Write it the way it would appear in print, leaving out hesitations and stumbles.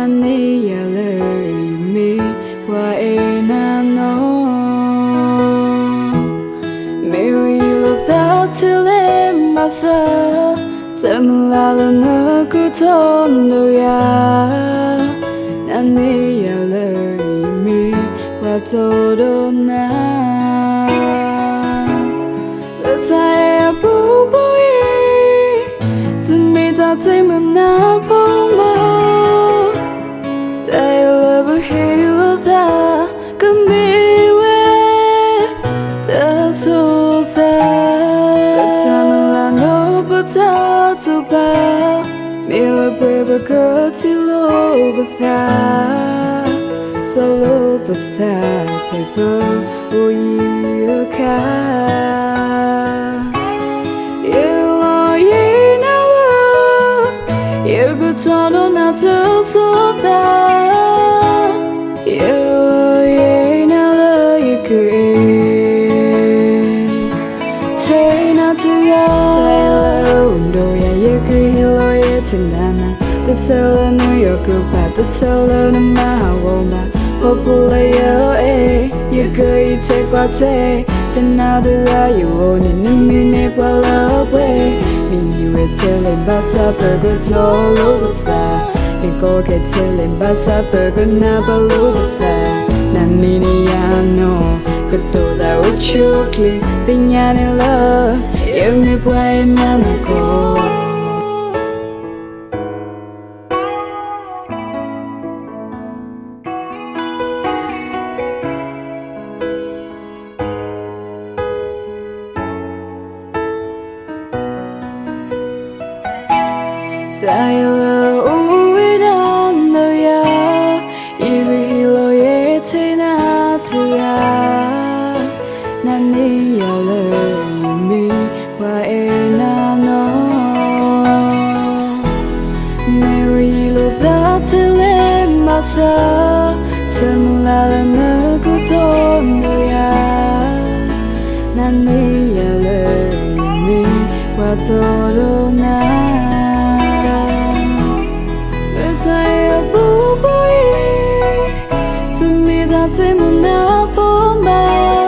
난 네야를 미워해 나너 미위로 다틀에 마사 샘라르는 그 돈도야 난 네야를 미워도록 나 의사의 부부이 준비자 짐은 나 보마 They love hero da 금비왜 다소사 그참을 너보다 좁아 밀어버려 거칠로부터 절로부터 밟아 오이어가 일로이 나와 여기서도 나서다 일로이 나와 이끄에 태나지야 운동야 여기 일로이 지나나 뜻을 누여그 받으슬는 마오마 Populayo 여기 최과제 전나들아 유원이는 미네 발라웨 미유에 틀린 바사 버그 돌로바사 미고개 틀린 바사 버그 나발로바사 난 니니야 너 그토다 우측리 띵야네 러 예미 바에 나나고 Dahil uuwiran 너야 이리로의 지나지야 난 네야를 미워해 나너 미위로 다틀에 마사 샘라르는 그 돈도야 난 네야를 미워도록 나 부부이 준비다 지문 나 보마